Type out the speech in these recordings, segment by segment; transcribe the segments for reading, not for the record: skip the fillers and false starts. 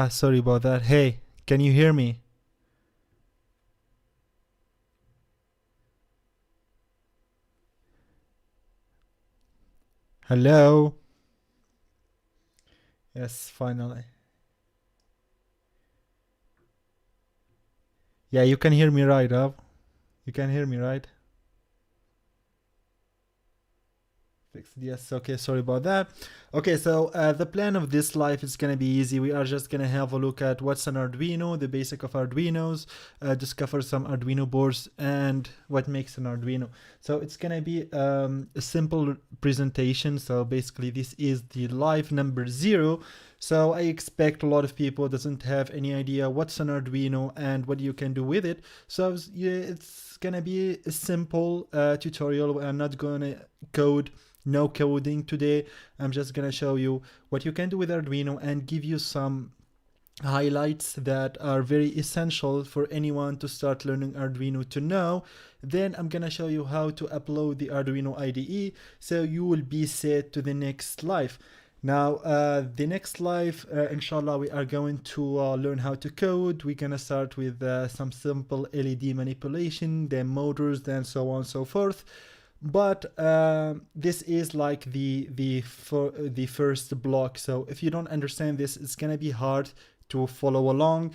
Sorry about that. Hey, can you hear me? Hello? Yes, finally. Yeah, you can hear me right, Rob? You can hear me right? Fixed. Yes, okay, sorry about that. Okay, so the plan of this live is gonna be easy. We are just gonna have a look at what's an Arduino, the basic of Arduinos, discover some Arduino boards, and what makes an Arduino. So it's gonna be a simple presentation. So basically, this is the live number 0. So I expect a lot of people doesn't have any idea what's an Arduino and what you can do with it. So yeah, it's gonna be a simple tutorial. I'm not gonna code, no coding today. I'm just gonna show you what you can do with Arduino and give you some highlights that are very essential for anyone to start learning Arduino to know. Then I'm gonna show you how to upload the Arduino IDE, so you will be set to the next live. Now, the next live, inshallah, we are going to learn how to code. We're gonna start with some simple LED manipulation, then motors, then so on and so forth. But this is like the first block. So if you don't understand this, it's gonna be hard to follow along,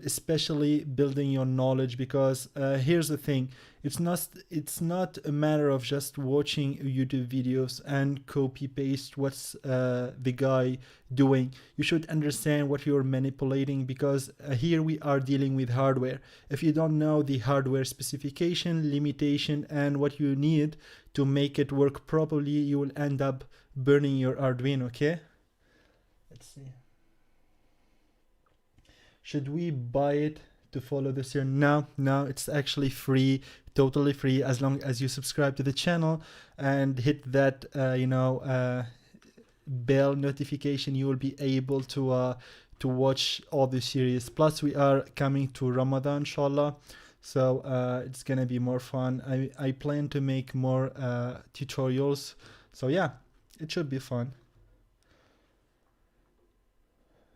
especially building your knowledge, because here's the thing, it's not a matter of just watching YouTube videos and copy paste what's the guy doing. You should understand what you're manipulating, because here we are dealing with hardware. If you don't know the hardware specification, limitation, and what you need to make it work properly, you will end up burning your Arduino. Okay, let's see. Should we buy it to follow this here? No, it's actually free, totally free, as long as you subscribe to the channel and hit that bell notification. You will be able to watch all the series. Plus we are coming to Ramadan, inshallah, so it's gonna be more fun. I plan to make more tutorials, so yeah, it should be fun.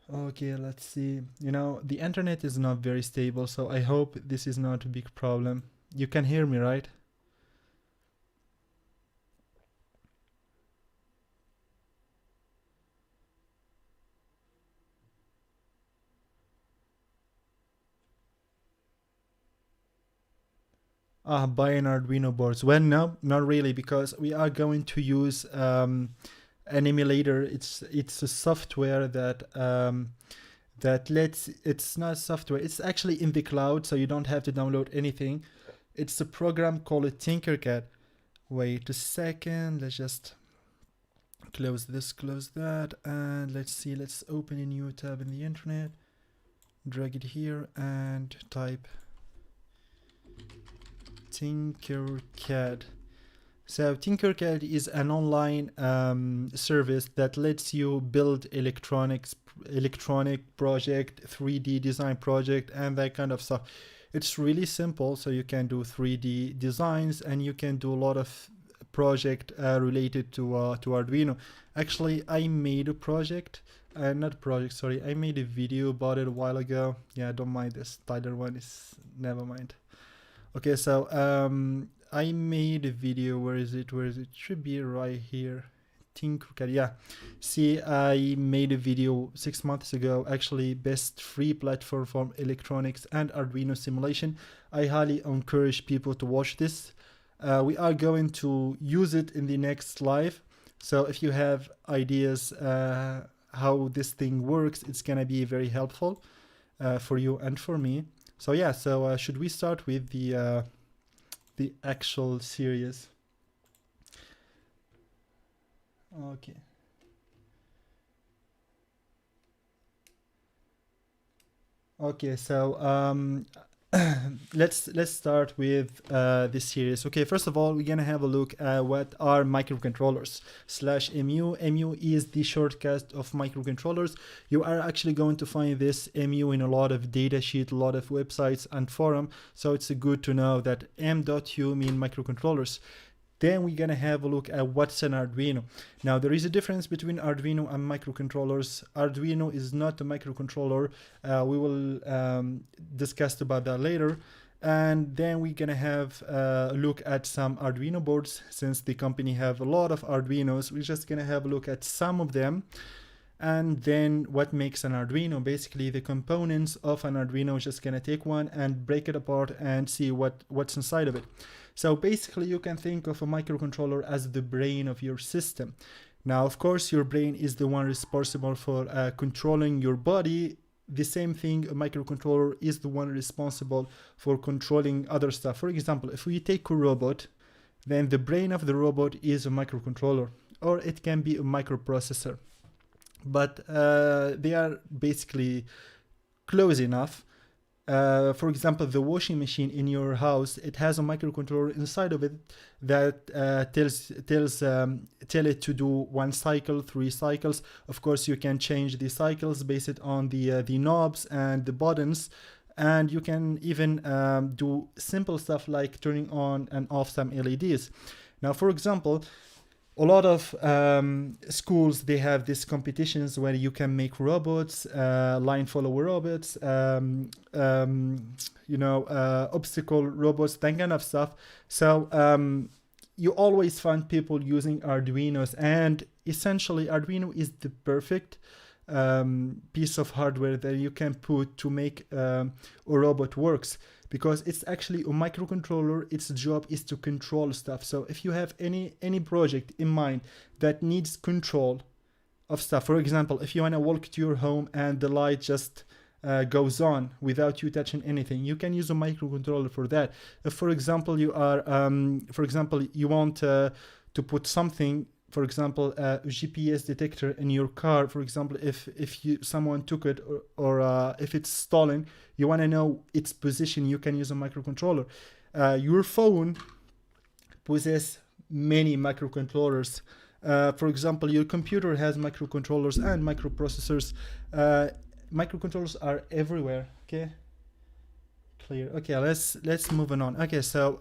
Okay, let's see. The internet is not very stable, so I hope this is not a big problem. You can hear me, right? Buy an Arduino boards. Well, no, not really, because we are going to use an emulator. It's a software that lets, it's not software, it's actually in the cloud, so you don't have to download anything. It's a program called Tinkercad. Wait a second, let's just close this, close that, and let's see, let's open a new tab in the internet, drag it here and type Tinkercad. So Tinkercad is an online service that lets you build electronic project, 3D design project, and that kind of stuff. It's really simple, so you can do 3D designs and you can do a lot of project related to Arduino. Actually, I made a project, not a project, sorry, I made a video about it a while ago. Yeah, don't mind this Tyler one, is never mind. Okay, so I made a video. Where is it? It should be right here. Tinkercad. Yeah. See, I made a video 6 months ago. Actually, best free platform for electronics and Arduino simulation. I highly encourage people to watch this. We are going to use it in the next live. So if you have ideas how this thing works, it's gonna be very helpful for you and for me. So yeah, so should we start with the actual series? Okay. Okay, so let's start with this series. Okay, first of all, we're gonna have a look at what are microcontrollers /mu. MU is the shortcut of microcontrollers. You are actually going to find this MU in a lot of data sheet, a lot of websites and forum. So it's good to know that M.U mean microcontrollers. Then we're gonna have a look at what's an Arduino. Now there is a difference between Arduino and microcontrollers. Arduino is not a microcontroller. We will discuss about that later. And then we're gonna have a look at some Arduino boards. Since the company have a lot of Arduinos, we're just gonna have a look at some of them. And then what makes an Arduino, basically the components of an Arduino. Just gonna take one and break it apart and see what's inside of it. So basically you can think of a microcontroller as the brain of your system. Now, of course, your brain is the one responsible for controlling your body. The same thing, a microcontroller is the one responsible for controlling other stuff. For example, if we take a robot, then the brain of the robot is a microcontroller, or it can be a microprocessor. But they are basically close enough. For example, the washing machine in your house, it has a microcontroller inside of it that tell it to do 1 cycle, 3 cycles. Of course, you can change the cycles based on the knobs and the buttons, and you can even do simple stuff like turning on and off some LEDs. Now, for example, a lot of schools, they have these competitions where you can make robots, line follower robots, obstacle robots, that kind of stuff. So you always find people using Arduinos, and essentially Arduino is the perfect piece of hardware that you can put to make a robot works, because it's actually a microcontroller. Its job is to control stuff. So if you have any project in mind that needs control of stuff, for example, if you want to walk to your home and the light just goes on without you touching anything, you can use a microcontroller for that. If, for example, you are you want to put something, for example, a GPS detector in your car, for example, if someone took it, or if it's stolen, you want to know its position, you can use a microcontroller. Your phone possesses many microcontrollers. For example, your computer has microcontrollers and microprocessors. Microcontrollers are everywhere. Okay, clear. Okay, let's move on. Okay, so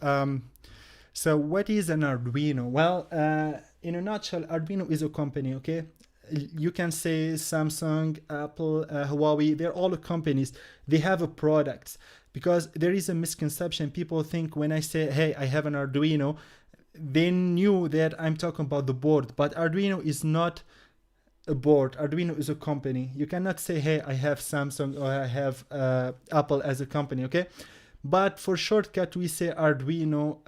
what is an Arduino? Well, in a nutshell, Arduino is a company, okay? You can say Samsung, Apple, Huawei, they're all companies. They have a product, because there is a misconception. People think when I say, hey, I have an Arduino, they knew that I'm talking about the board, but Arduino is not a board. Arduino is a company. You cannot say, hey, I have Samsung or I have Apple as a company, okay? But for shortcut, we say Arduino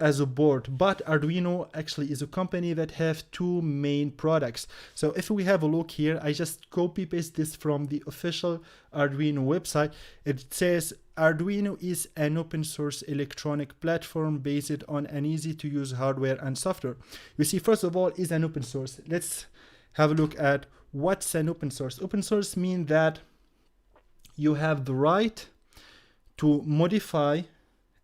as a board. But Arduino actually is a company that have 2 main products. So if we have a look here, I just copy paste this from the official Arduino website. It says Arduino is an open source electronic platform based on an easy to use hardware and software. You see, first of all, is an open source. Let's have a look at what's an open source. Open source means that you have the right to modify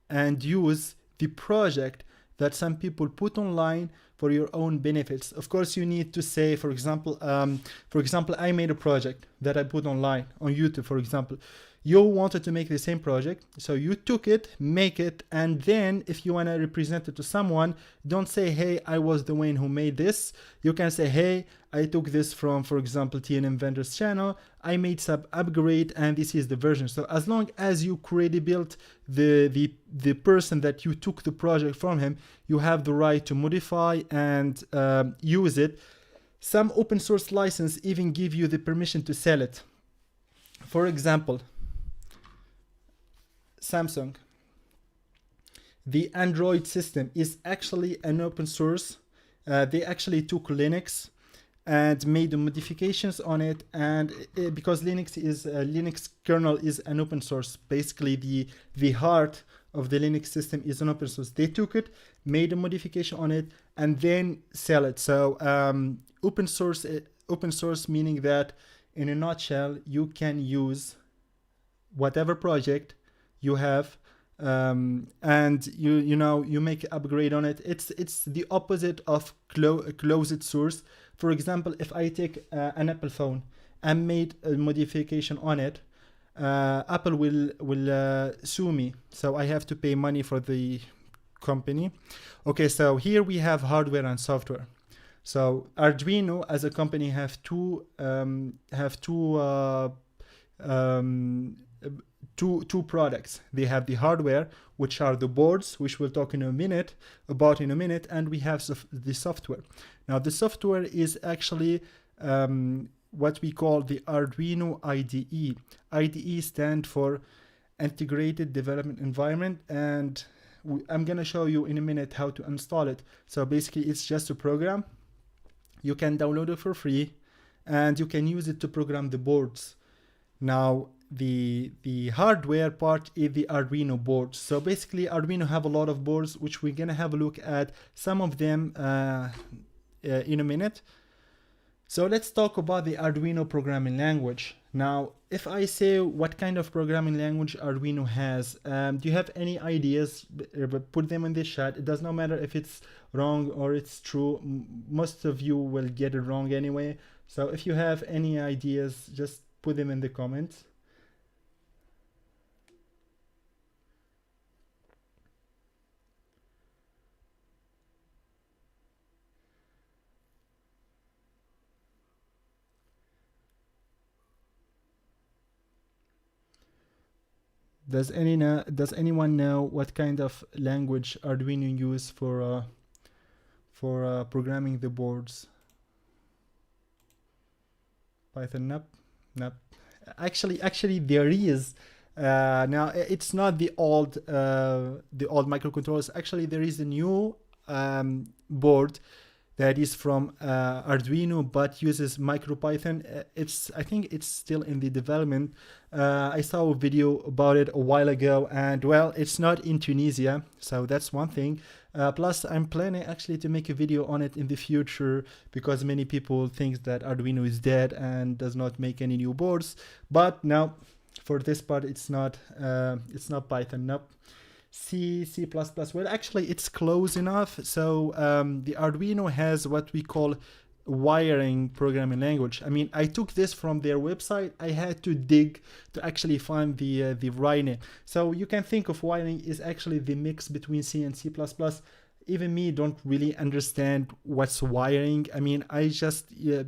and use the project that some people put online for your own benefits. Of course, you need to say, for example, I made a project that I put online on YouTube, for example. You wanted to make the same project, so you took it, make it, and then if you want to represent it to someone, don't say, hey, I was the one who made this. You can say, hey, I took this from, for example, TNM Vendors channel, I made some upgrade, and this is the version. So as long as you credibiled the person that you took the project from him, you have the right to modify and use it. Some open source license even give you the permission to sell it. For example, Samsung. The Android system is actually an open source. They actually took Linux and made the modifications on it, and because Linux kernel is an open source, basically the heart of the Linux system is an open source. They took it, made a modification on it, and then sell it. So open source meaning that in a nutshell, you can use whatever project you have, and you make upgrade on it. It's the opposite of closed source. For example, if I take an Apple phone and made a modification on it, Apple will sue me, so I have to pay money for the company. Okay, so here we have hardware and software. So Arduino as a company have two products. They have the hardware, which are the boards, which we'll talk about in a minute, and we have the software. Now the software is actually what we call the Arduino IDE. IDE stands for Integrated Development Environment, and I'm gonna show you in a minute how to install it. So basically it's just a program. You can download it for free and you can use it to program the boards. Now the hardware part is the Arduino boards. So basically Arduino have a lot of boards, which we're gonna have a look at some of them in a minute. So let's talk about the Arduino programming language. Now, if I say what kind of programming language Arduino has, do you have any ideas? Put them in the chat. It does not matter if it's wrong or it's true. Most of you will get it wrong anyway. So if you have any ideas, just put them in the comments. Does anyone know what kind of language Arduino use for programming the boards? Python? Nope. Actually there is. Now it's not the old microcontrollers. Actually, there is a new board that is from Arduino but uses MicroPython. I think it's still in the development. I saw a video about it a while ago, and well, it's not in Tunisia, so that's one thing. Plus, I'm planning actually to make a video on it in the future, because many people think that Arduino is dead and does not make any new boards. But now, for this part, it's not Python. Nope. C++. Well, actually, it's close enough. So the Arduino has what we call wiring programming language. I mean, I took this from their website. I had to dig to actually find the right name. So you can think of wiring is actually the mix between C and C++. Even me don't really understand what's wiring. I mean, I just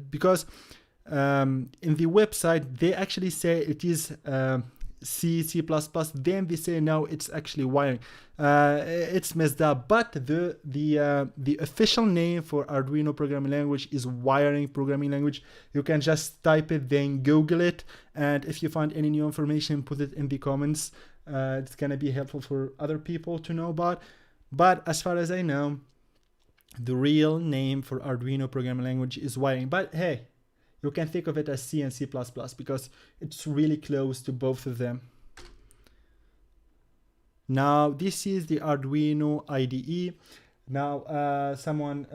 because in the website they actually say it is C++, then they say no, it's actually wiring. It's messed up, but the official name for Arduino programming language is wiring programming language. You can just type it, then Google it, and if you find any new information, put it in the comments. It's gonna be helpful for other people to know about. But as far as I know, the real name for Arduino programming language is wiring. But hey, you can think of it as C and C++ because it's really close to both of them. Now, this is the Arduino IDE. Now, someone,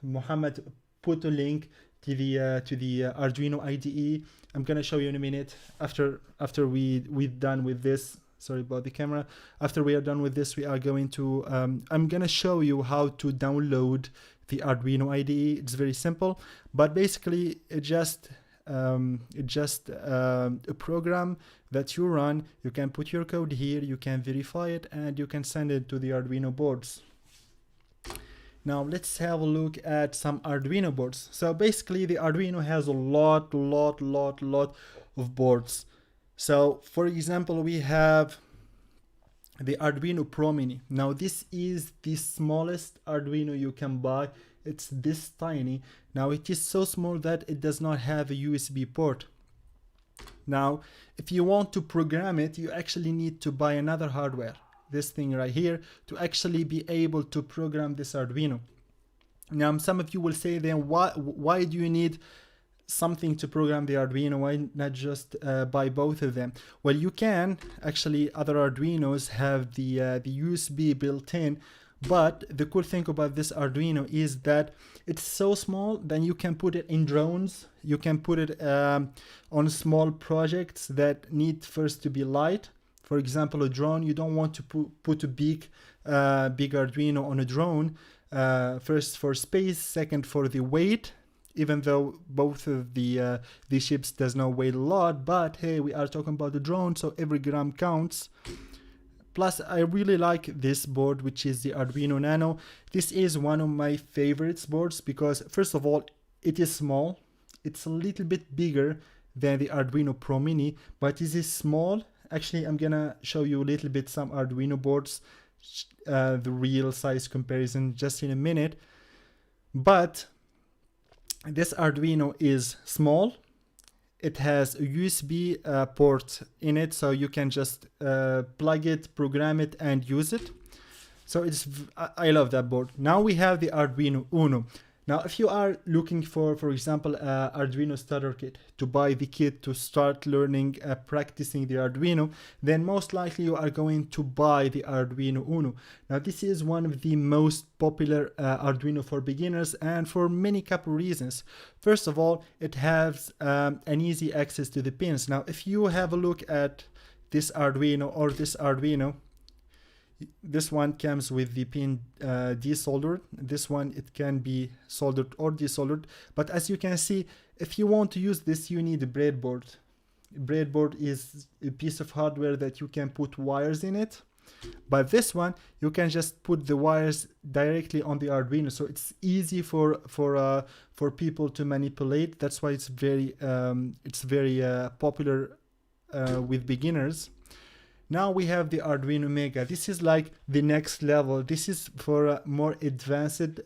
Mohammed, put a link to the Arduino IDE. I'm gonna show you in a minute after we're done with this. Sorry about the camera. After we are done with this, we are going to, I'm gonna show you how to download the Arduino IDE. It's very simple, but basically it's just a program that you run. You can put your code here, you can verify it, and you can send it to the Arduino boards. Now let's have a look at some Arduino boards. So basically the Arduino has a lot of boards. So for example, we have the Arduino Pro Mini. Now this is the smallest Arduino you can buy. It's this tiny. Now it is so small that it does not have a USB port. Now if you want to program it, you actually need to buy another hardware, this thing right here, to actually be able to program this Arduino. Now some of you will say, then why do you need something to program the Arduino? Why not just buy both of them? Well, you can actually. Other Arduinos have the USB built in, but the cool thing about this Arduino is that it's so small that you can put it in drones. You can put it on small projects that need first to be light. For example, a drone, you don't want to put a big Arduino on a drone. First for space, second for the weight. Even though both of the ships does not weigh a lot, but hey, we are talking about the drone, so every gram counts. Plus, I really like this board, which is the Arduino Nano. This is one of my favorites boards because, first of all, it is small. It's a little bit bigger than the Arduino Pro Mini, but it is small. Actually, I'm gonna show you a little bit some Arduino boards, the real size comparison just in a minute. But this Arduino is small. It has a USB port in it, so you can just plug it, program it, and use it. So I love that board. Now we have the Arduino Uno. Now, if you are looking for example, Arduino starter kit to buy the kit to start learning, practicing the Arduino, then most likely you are going to buy the Arduino Uno. Now, this is one of the most popular Arduino for beginners, and for many couple reasons. First of all, it has an easy access to the pins. Now, if you have a look at this Arduino or this Arduino, this one comes with the pin desoldered. This one, it can be soldered or desoldered. But as you can see, if you want to use this, you need a breadboard. Breadboard is a piece of hardware that you can put wires in it. But this one, you can just put the wires directly on the Arduino, so it's easy for people to manipulate. That's why it's very popular with beginners. Now we have the Arduino Mega. This is like the next level. This is for a more advanced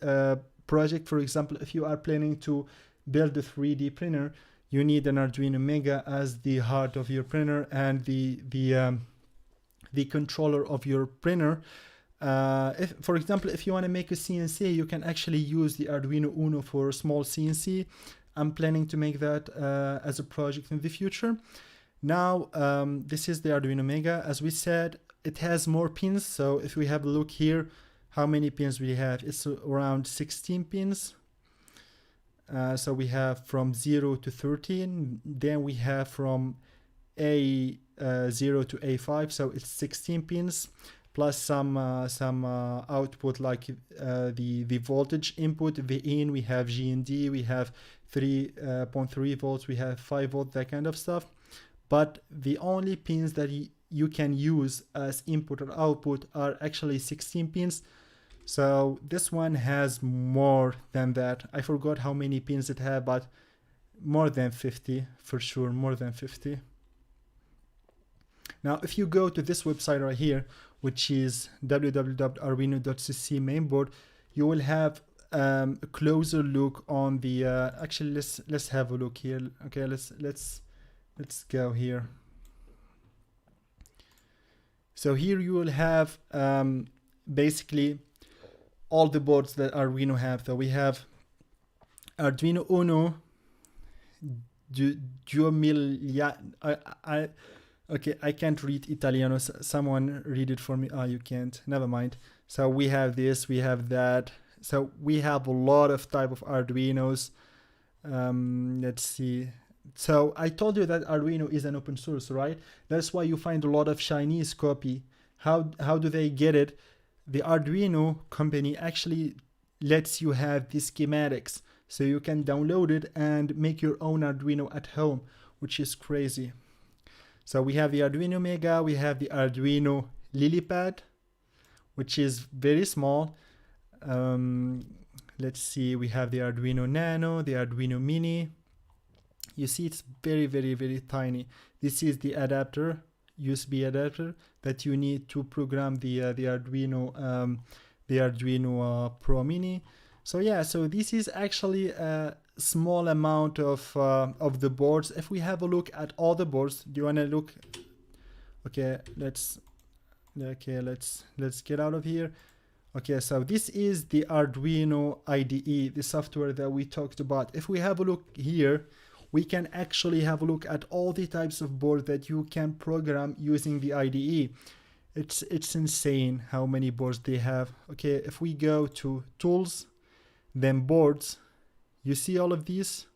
project. For example, if you are planning to build a 3D printer, you need an Arduino Mega as the heart of your printer and the controller of your printer. For example, if you want to make a CNC, you can actually use the Arduino Uno for a small CNC. I'm planning to make that as a project in the future. Now, this is the Arduino Mega. As we said, it has more pins. So if we have a look here, how many pins we have? It's around 16 pins. So we have from 0 to 13. Then we have from A0 to A5. So it's 16 pins plus some output like the voltage input, the in. We have G and D. We have 3.3 volts. We have 5 volts, that kind of stuff. But the only pins that you can use as input or output are actually 16 pins. So this one has more than that. I forgot how many pins it had, but more than 50 for sure, more than 50. Now, if you go to this website right here, which is www.arduino.cc mainboard, you will have a closer look on the. Actually, let's have a look here. Okay, let's go here. So here you will have basically all the boards that Arduino have. So we have Arduino Uno, okay, I can't read Italiano. Someone read it for me. Oh, you can't. Never mind. So we have this, we have that. So we have a lot of type of Arduinos. Let's see. So I told you that Arduino is an open source, right? That's why you find a lot of Chinese copy. How do they get it? The Arduino company actually lets you have the schematics, so you can download it and make your own Arduino at home, which is crazy. So we have the Arduino Mega, we have the Arduino LilyPad, which is very small. Let's see, we have the Arduino Nano, the Arduino Mini. You see, it's very, very, very tiny. This is the adapter, USB adapter that you need to program the Arduino Pro Mini. So yeah, so this is actually a small amount of the boards. If we have a look at all the boards, do you want to look? Okay, let's get out of here. Okay, so this is the Arduino IDE, the software that we talked about. If we have a look here, we can actually have a look at all the types of boards that you can program using the IDE. It's insane how many boards they have. Okay, if we go to tools, then boards, you see all of these?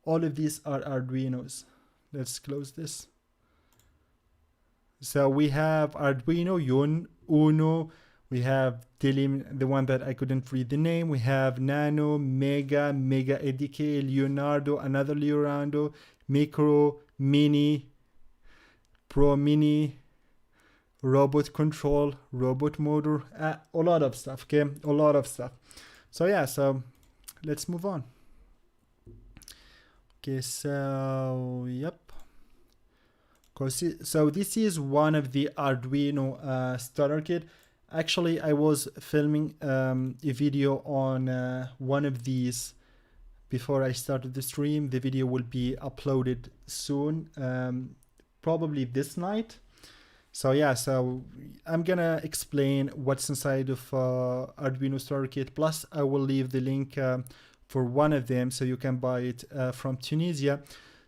All of these are Arduinos. Let's close this. So we have Arduino Uno, we have the one that I couldn't read the name. We have Nano, Mega, Mega EDK, Leonardo, another Leonardo, Micro, Mini, Pro Mini. robot control, robot motor, a lot of stuff. Okay, a lot of stuff. So yeah, so let's move on. Okay, so yep. So this is one of the Arduino starter kit. Actually, I was filming a video on one of these before I started the stream. The video will be uploaded soon, probably this night. So yeah, so I'm gonna explain what's inside of Arduino starter kit. Plus, I will leave the link for one of them so you can buy it from Tunisia.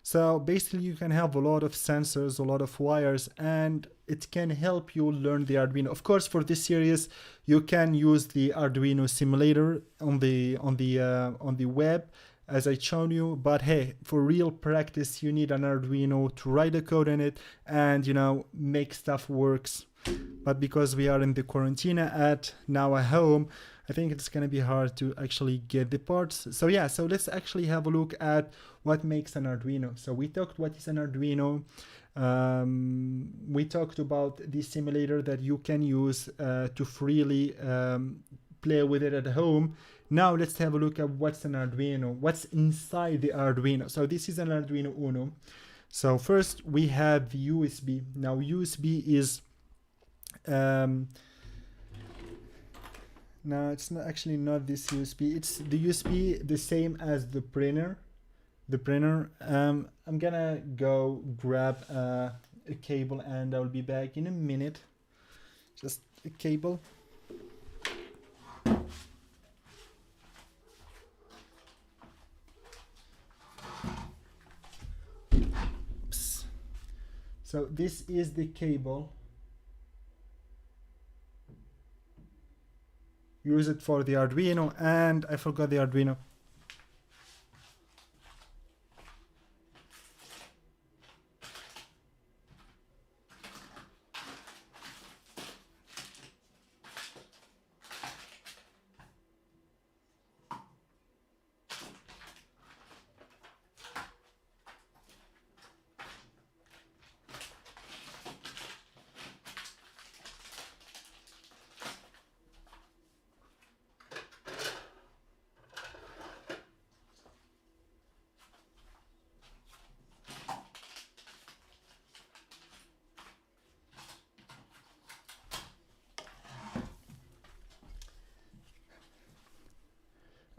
So basically you can have a lot of sensors, a lot of wires, and it can help you learn the Arduino. Of course, for this series, you can use the Arduino simulator on the web, as I showed you. But hey, for real practice, you need an Arduino to write the code in it and, you know, make stuff works. But because we are in the quarantine at home, I think it's going to be hard to actually get the parts. So yeah, so let's actually have a look at what makes an Arduino. So we talked what is an Arduino. We talked about the simulator that you can use to freely play with it at home. Now let's have a look at what's an Arduino, what's inside the Arduino. So this is an Arduino Uno. So first we have the USB. Now USB is no, it's not actually not this USB. It's the USB the same as the printer. I'm gonna go grab a cable and I'll be back in a minute. Just a cable. Oops. So this is the cable. Use it for the Arduino, and I forgot the Arduino.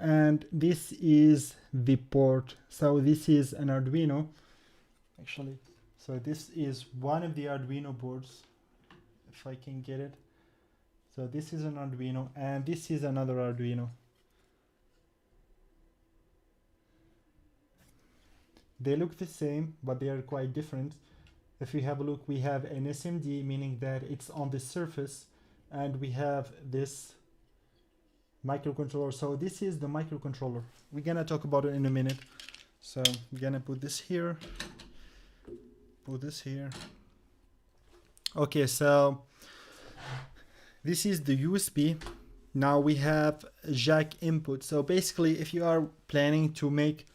And this is the port. So this is an Arduino actually. So this is one of the Arduino boards, if I can get it. So this is an Arduino and this is another Arduino. They look the same, but they are quite different. If we have a look, we have an SMD, meaning that it's on the surface, and we have this microcontroller. So this is the microcontroller. We're gonna talk about it in a minute. So I'm gonna put this here, put this here. Okay, so this is the USB. Now we have jack input. So basically, if you are planning to make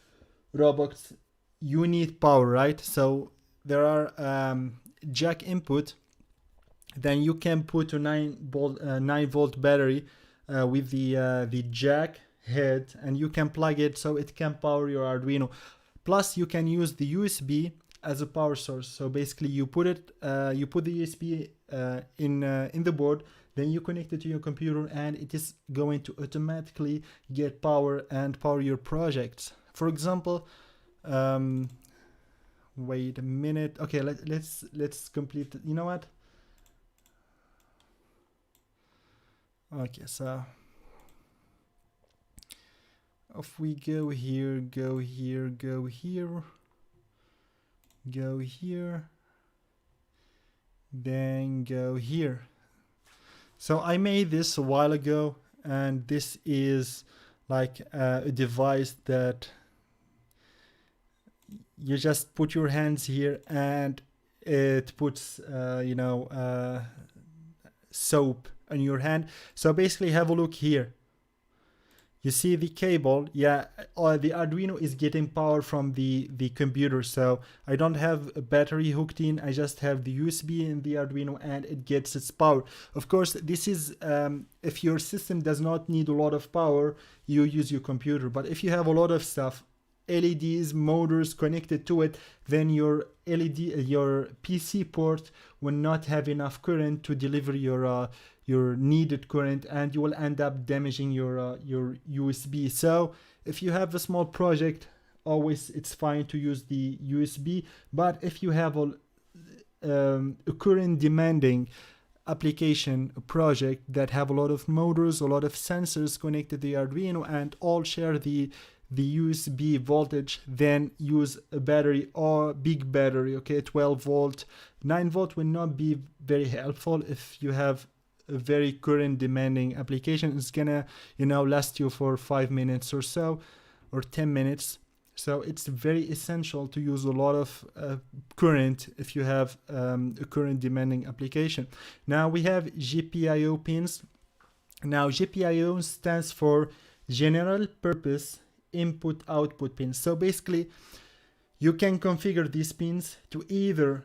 robots, you need power, right? So there are jack input. Then you can put a 9-volt battery with the jack head, and you can plug it so it can power your Arduino. Plus, you can use the USB as a power source. So basically, you put it, you put the USB in the board, then you connect it to your computer, and it is going to automatically get power and power your projects. For example, wait a minute. Okay, let's complete. You know what? Okay, so if we go here, go here, go here, go here, then go here. So I made this a while ago, and this is like a device that you just put your hands here and it puts soap on your hand. So basically, have a look here. You see the cable, yeah, the Arduino is getting power from the computer. So I don't have a battery hooked in, I just have the USB in the Arduino and it gets its power. Of course, this is, if your system does not need a lot of power, you use your computer. But if you have a lot of stuff, LEDs, motors connected to it, then your your PC port will not have enough current to deliver your needed current, and you will end up damaging your USB. So if you have a small project, always it's fine to use the USB. But if you have a current demanding application, a project that have a lot of motors, a lot of sensors connected to the Arduino and all share the USB voltage, then use a battery or big battery. Okay, 12 volt, 9 volt will not be very helpful if you have a very current demanding application. It's gonna, last you for 5 minutes or so, or 10 minutes. So it's very essential to use a lot of current if you have a current demanding application. Now we have GPIO pins. Now GPIO stands for General Purpose Input Output pins. So basically you can configure these pins to either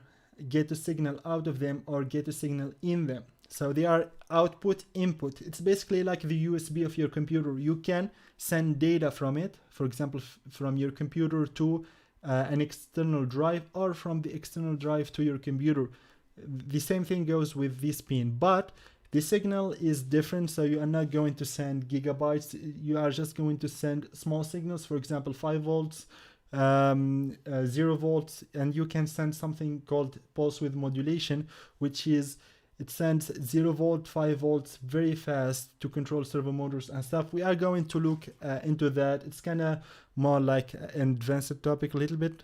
get a signal out of them or get a signal in them. So they are output input. It's basically like the USB of your computer. You can send data from it, for example, from your computer to an external drive, or from the external drive to your computer. The same thing goes with this pin, but the signal is different. So you are not going to send gigabytes. You are just going to send small signals, for example, 5 volts, 0 volts, and you can send something called pulse width modulation, which is, it sends 0 volt, 5 volts very fast to control servo motors and stuff. We are going to look into that. It's kind of more like an advanced topic a little bit.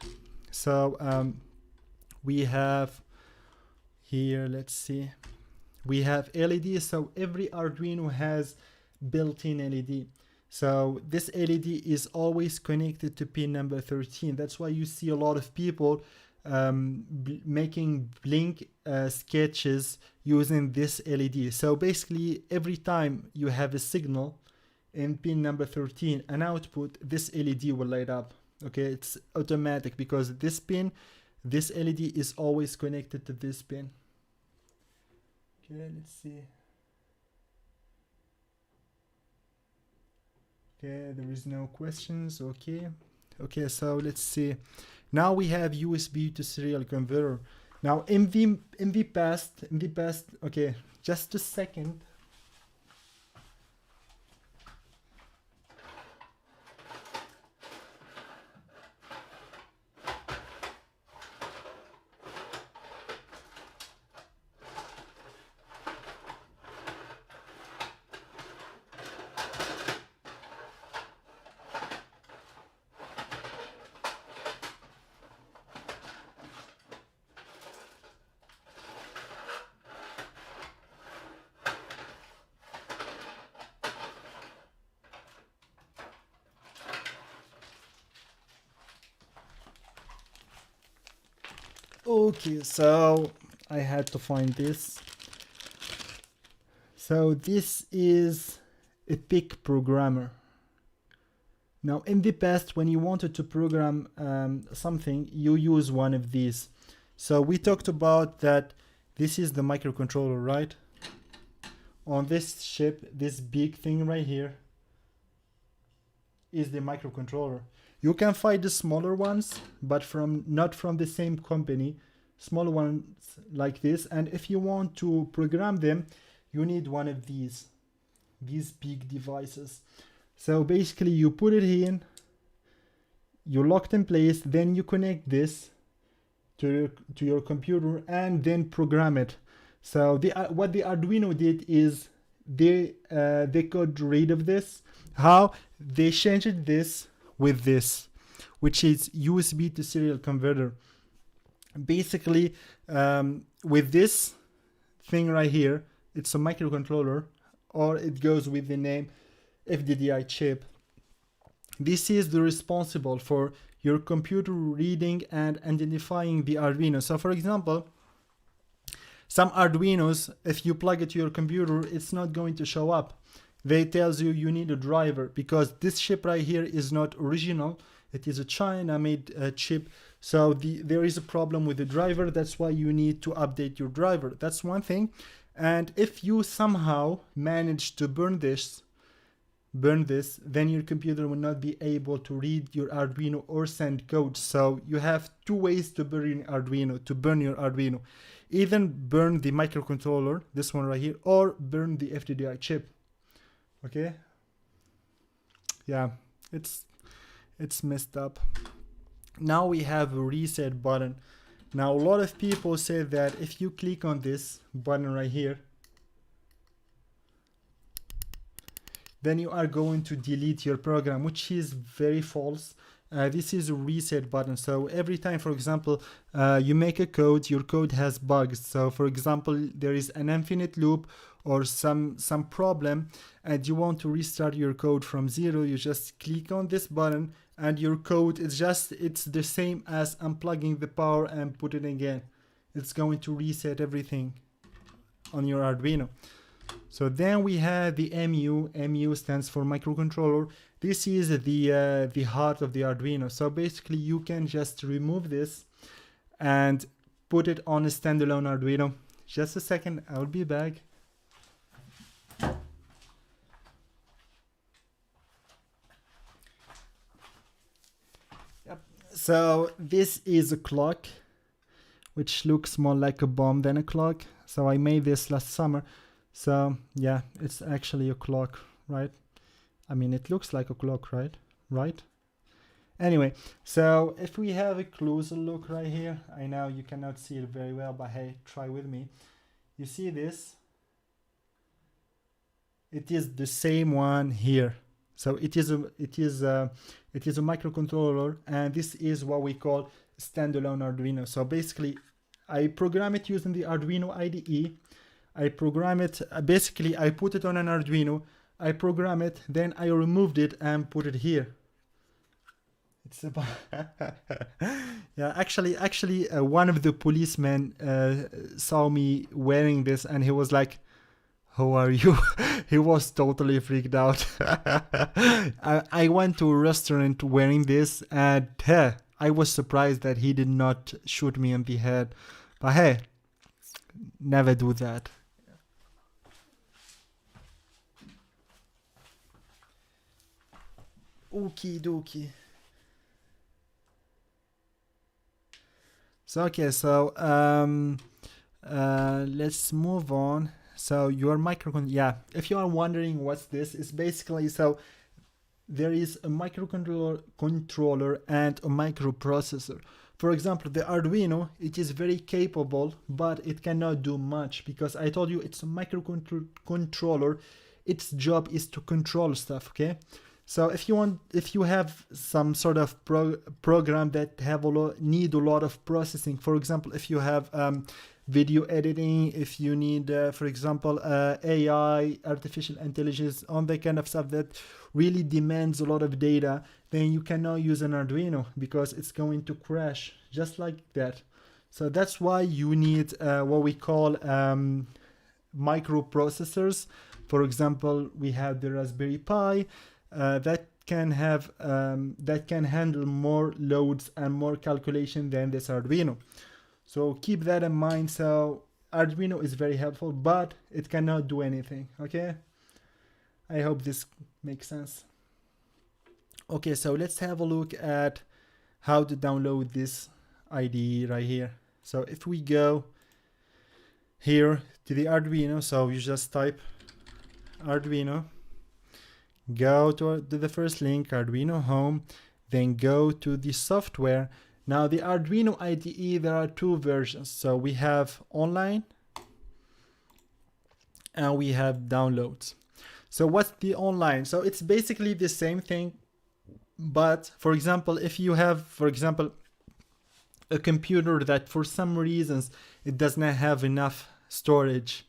So we have here, let's see, we have LEDs. So every Arduino has built-in LED. So this LED is always connected to pin number 13. That's why you see a lot of people making blink sketches using this LED. So basically every time you have a signal in pin number 13, an output, this LED will light up. Okay, it's automatic because this pin, this LED is always connected to this pin. Okay, let's see. Okay, there is no questions. Okay, so let's see. Now we have USB to serial converter. Now in the past, okay, just a second. Okay, so I had to find this. So this is a PIC programmer. Now in the past, when you wanted to program something, you use one of these. So we talked about that this is the microcontroller, right? On this chip, this big thing right here is the microcontroller. You can find the smaller ones, but not from the same company, smaller ones like this. And if you want to program them, you need one of these big devices. So basically you put it in, you lock it in place, then you connect this to your computer and then program it. So what the Arduino did is they got rid of this. How? They changed this with this, which is USB to serial converter. Basically, with this thing right here, it's a microcontroller, or it goes with the name FDDI chip. This is the responsible for your computer reading and identifying the Arduino. So for example, some Arduinos, if you plug it to your computer, it's not going to show up. they tells you you need a driver, because this chip right here is not original. It is a China made chip, so there is a problem with the driver. That's why you need to update your driver. That's one thing. And if you somehow manage to burn this, then your computer will not be able to read your Arduino or send code. So you have two ways to burn your Arduino. Either burn the microcontroller, this one right here, or burn the FDDI chip. Okay? Yeah, it's messed up. Now we have a reset button. Now a lot of people say that if you click on this button right here, then you are going to delete your program, which is very false. This is a reset button. So every time, for example, you make a code, your code has bugs. So for example, there is an infinite loop or some problem, and you want to restart your code from zero, you just click on this button, and your code is it's the same as unplugging the power and put it again. It's going to reset everything on your Arduino. So then we have the MU. MU stands for microcontroller. This is the heart of the Arduino. So basically you can just remove this and put it on a standalone Arduino. Just a second, I'll be back. Yep. So this is a clock, which looks more like a bomb than a clock. So I made this last summer. So yeah, it's actually a clock, right? I mean, it looks like a clock, right? Right? Anyway, so if we have a closer look right here, I know you cannot see it very well, but hey, try with me. You see this? It is the same one here. So it is a microcontroller, and this is what we call standalone Arduino. So basically, I program it using the Arduino IDE. I program it, basically I put it on an Arduino, I program it, then I removed it and put it here. It's about yeah, actually one of the policemen saw me wearing this, and he was like, "How are you?" He was totally freaked out. I went to a restaurant wearing this, and I was surprised that he did not shoot me in the head. But hey, never do that. Okie dokie. So okay, so let's move on. So your microcontroller, yeah, if you are wondering what's this, it's basically, so there is a microcontroller and a microprocessor. For example, the Arduino, it is very capable, but it cannot do much, because I told you it's a microcontroller. Its job is to control stuff, okay? So if you have some sort of program that need a lot of processing, for example, if you have video editing, if you need, for example, AI, artificial intelligence, on that kind of stuff that really demands a lot of data, then you cannot use an Arduino, because it's going to crash just like that. So that's why you need what we call microprocessors. For example, we have the Raspberry Pi. That can handle more loads and more calculation than this Arduino. So keep that in mind. So Arduino is very helpful, but it cannot do anything. Okay, I hope this makes sense. Okay, so let's have a look at how to download this IDE right here. So if we go here to the Arduino, so you just type Arduino, go to the first link, Arduino home, then go to the software. Now the Arduino IDE, there are two versions. So we have online and we have downloads. So what's the online? So it's basically the same thing, but for example, if you have, for example, a computer that for some reasons it does not have enough storage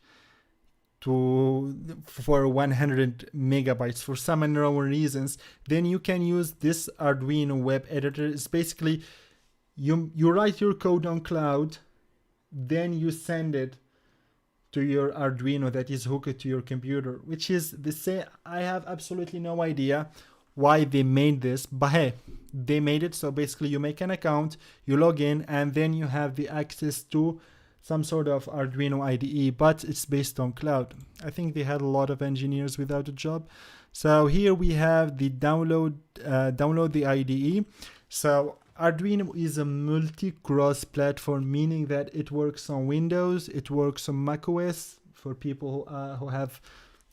for 100 megabytes for some unknown reasons, then you can use this Arduino web editor. It's basically you write your code on cloud, then you send it to your Arduino that is hooked to your computer, which is the same. I have absolutely no idea why they made this, but hey, they made it. So basically you make an account, you log in, and then you have the access to some sort of Arduino IDE, but it's based on cloud. I think they had a lot of engineers without a job. So here we have the download the IDE. So Arduino is a multi-cross platform, meaning that it works on Windows, it works on macOS for people who have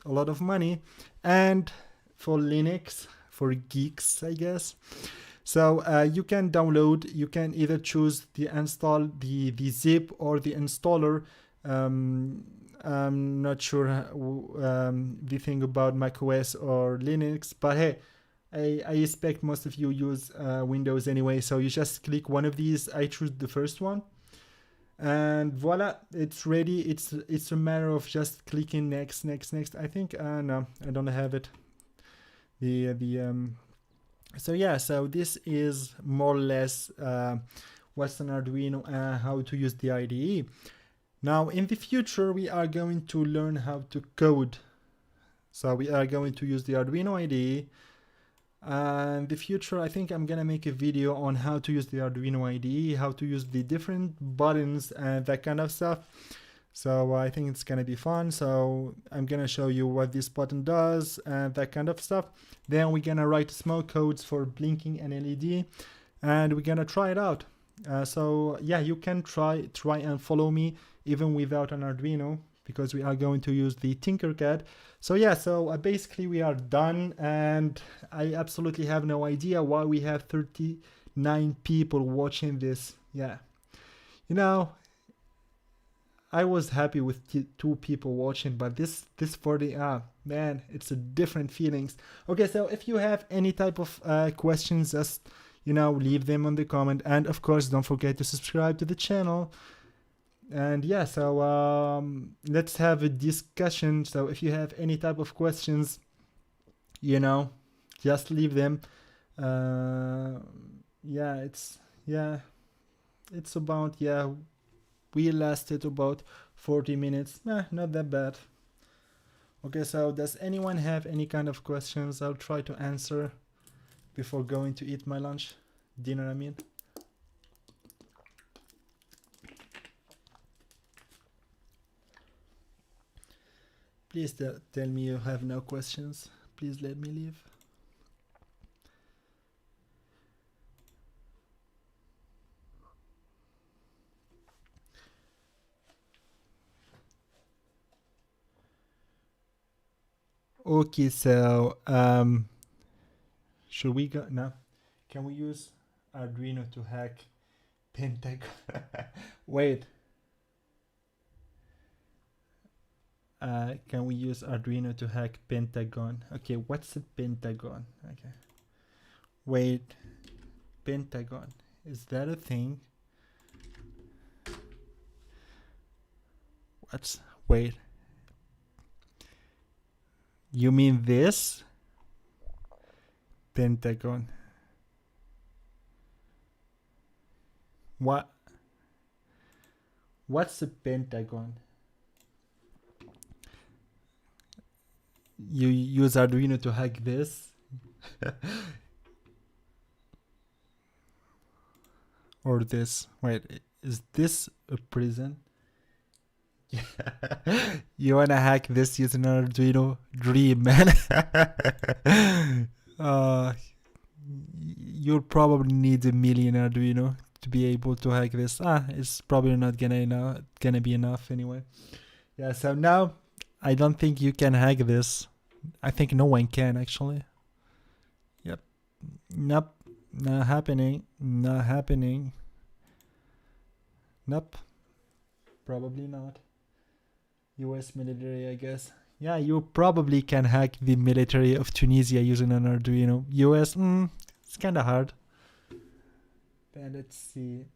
a lot of money, and for Linux, for geeks, I guess. So you can download, you can either choose the zip or the installer. I'm not sure the thing about macOS or Linux, but hey, I expect most of you use Windows anyway, so you just click one of these. I choose the first one, and voila, it's ready. It's a matter of just clicking next. I think no, I don't have it. So yeah, so this is more or less what's an Arduino and how to use the IDE. Now in the future we are going to learn how to code. So we are going to use the Arduino IDE. In the future, I think I'm gonna make a video on how to use the Arduino IDE, how to use the different buttons and that kind of stuff. So I think it's gonna be fun. So I'm gonna show you what this button does and that kind of stuff. Then we're gonna write small codes for blinking an LED, and we're gonna try it out. So yeah, you can try and follow me even without an Arduino, because we are going to use the Tinkercad. So yeah, so basically we are done, and I absolutely have no idea why we have 39 people watching this. Yeah, you know, I was happy with 2 people watching, but this 40, man, it's a different feelings. Okay, so if you have any type of questions, just, you know, leave them on the comment, and of course don't forget to subscribe to the channel. And yeah, so let's have a discussion. So if you have any type of questions, you know, just leave them. It's about, we lasted about 40 minutes. Not that bad. Okay, so does anyone have any kind of questions? I'll try to answer before going to eat my lunch, dinner I mean. Please tell me you have no questions. Please let me leave. Okay, so should we go now? Can we use Arduino to hack Pentagon? Wait. Can we use Arduino to hack Pentagon? Okay, what's a Pentagon? Okay. Wait. Pentagon. Is that a thing? Wait. You mean this? Pentagon. What's a Pentagon? You use Arduino to hack this? Or this? Wait, is this a prison? You wanna hack this using an Arduino? Dream, man. You'll probably need 1 million Arduino to be able to hack this. It's probably not gonna be enough anyway. Yeah, so now I don't think you can hack this. I think no one can actually. Yep. Nope. Not happening. Not happening. Nope. Probably not. US military, I guess. Yeah, you probably can hack the military of Tunisia using an Arduino. US, it's kind of hard. And let's see.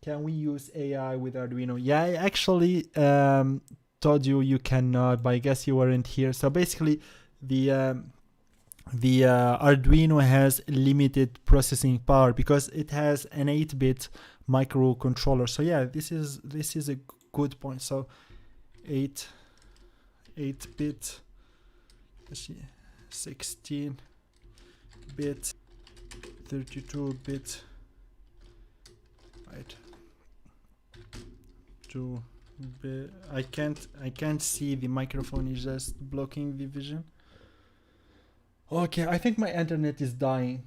Can we use AI with Arduino? Yeah, I actually told you cannot, but I guess you weren't here. So basically, the Arduino has limited processing power because it has an 8-bit microcontroller. So yeah, this is a good point. So 8 bit, 16 bit, 32 bit, right? I can't see, the microphone is just blocking the vision. Okay, I think my internet is dying.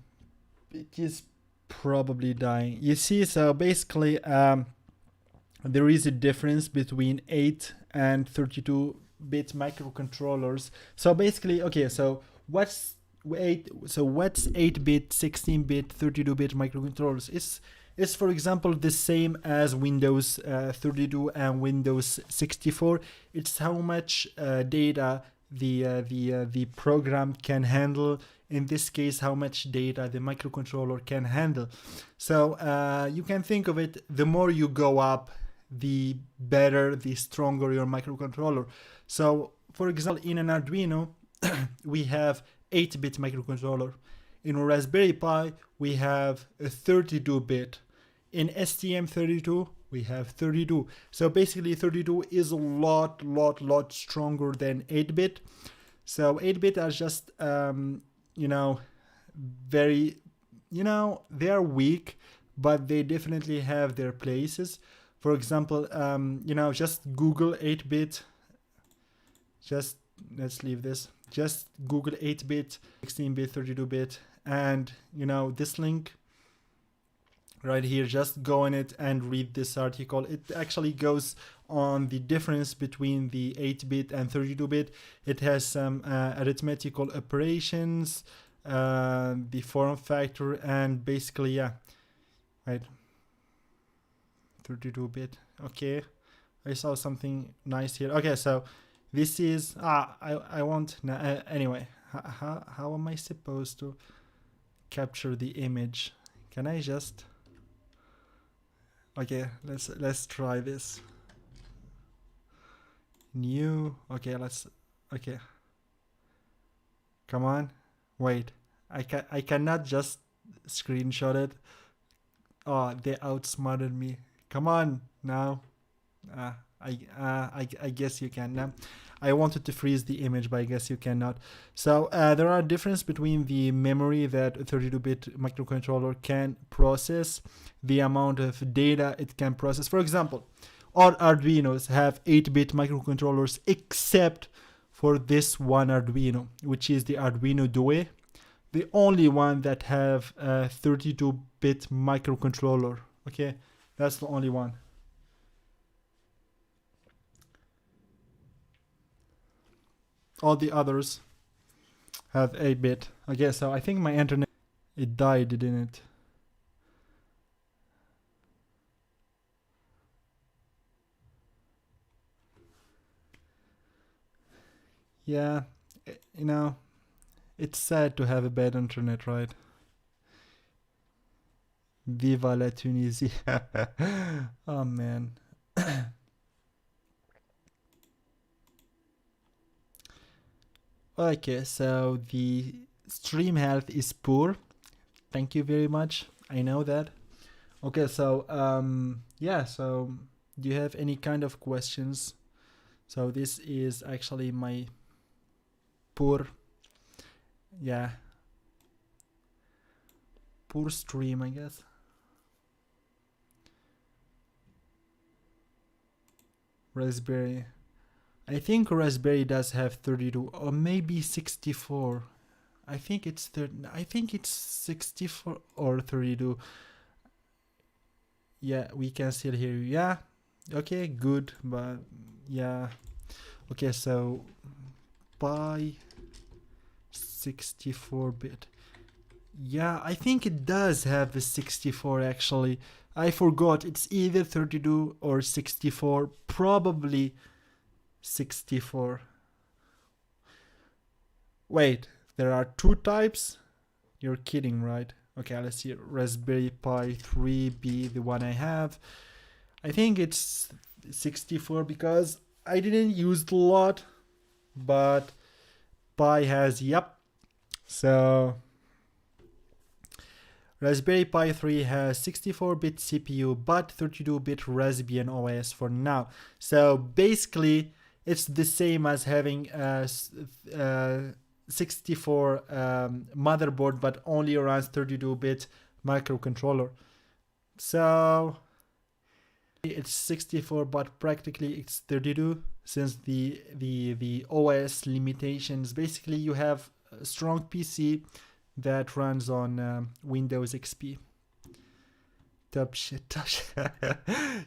It is probably dying. You see, so basically there is a difference between 8 and 32 bit microcontrollers. So basically, okay, so what's 8 bit, 16 bit, 32 bit microcontrollers? It's for example the same as Windows 32 and Windows 64. It's how much data the program can handle. In this case, how much data the microcontroller can handle. So you can think of it, the more you go up, the better, the stronger your microcontroller. So for example, in an Arduino we have 8-bit microcontroller. In a Raspberry Pi we have a 32-bit. In STM32 we have 32. So basically 32 is a lot stronger than 8-bit. So 8-bit are just very, they are weak, but they definitely have their places. For example, just Google 8-bit. Just let's leave this. Just Google 8-bit, 16-bit, 32-bit, and this link right here, just go on it and read this article. It actually goes on the difference between the 8-bit and 32-bit. It has some arithmetical operations, the form factor, and basically, yeah, right, 32-bit. Okay, I saw something nice here. Okay, so this is I won't anyway. How am I supposed to capture the image? Can I just... Okay, let's try this. New. Okay, okay. Come on. Wait. I cannot just screenshot it. Oh, they outsmarted me. Come on now. I guess you can now. I wanted to freeze the image, but I guess you cannot. So there are differences between the memory that a 32-bit microcontroller can process, the amount of data it can process. For example, all Arduinos have 8-bit microcontrollers except for this one Arduino, which is the Arduino Due, the only one that have a 32-bit microcontroller. Okay, that's the only one. All the others have 8-bit. Okay, so I think my internet, it died, didn't it? Yeah, it's sad to have a bad internet, right? Viva la Tunisie. Oh man. Okay, so the stream health is poor. Thank you very much. I know that. Okay, so yeah, so do you have any kind of questions? So this is actually my poor stream, I guess. Raspberry. I think Raspberry does have 32 or maybe 64. I think it's 64 or 32. Yeah, we can still hear you. Yeah. Okay, good, but yeah. Okay, so Pi 64-bit. Yeah, I think it does have a 64 actually. I forgot. It's either 32 or 64. Probably 64. Wait, there are two types? You're kidding, right? Okay, let's see. Raspberry Pi 3B, the one I have. I think it's 64 because I didn't use it a lot, but Pi has, yep. So Raspberry Pi 3 has 64-bit CPU but 32-bit Raspbian OS for now. So basically it's the same as having 64 motherboard, but only runs 32-bit microcontroller. So it's 64, but practically it's 32, since the OS limitations. Basically, you have a strong PC that runs on Windows XP. Top shit, top shit.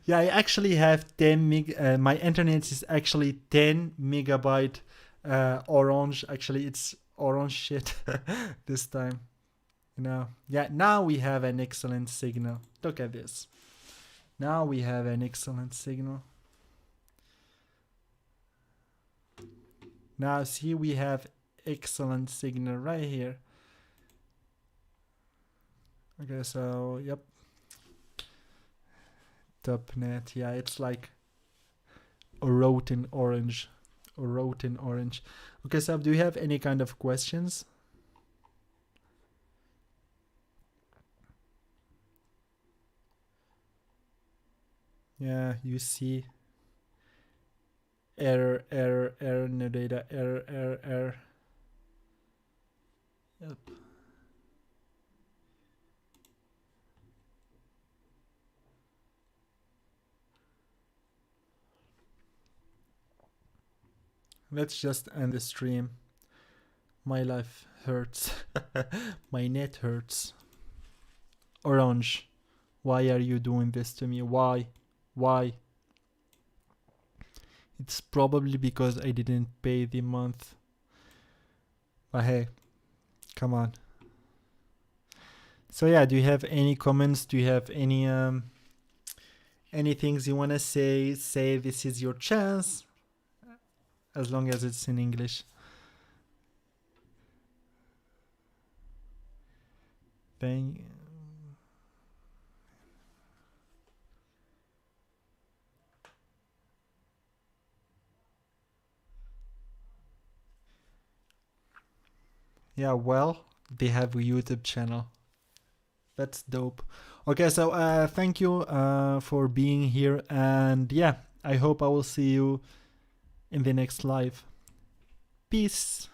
Yeah, I actually have 10 meg. My internet is actually 10 megabyte orange. Actually, it's orange shit this time. You know, yeah. Now we have an excellent signal. Look at this. Now we have an excellent signal. Now see, we have excellent signal right here. Okay, so yep. Top net, yeah, it's like a rotten orange. A rotten orange. Okay, so do you have any kind of questions? Yeah, you see error, error, error, no data, error, error, error. Yep. Let's just end the stream. My life hurts. My net hurts. Orange, why are you doing this to me? Why? Why? It's probably because I didn't pay the month. But hey, come on. So yeah, do you have any comments? Do you have any things you wanna say? Say this is your chance. As long as it's in English. Thank. Yeah, well, they have a YouTube channel. That's dope. Okay, so thank you for being here, and yeah, I hope I will see you in the next live. Peace.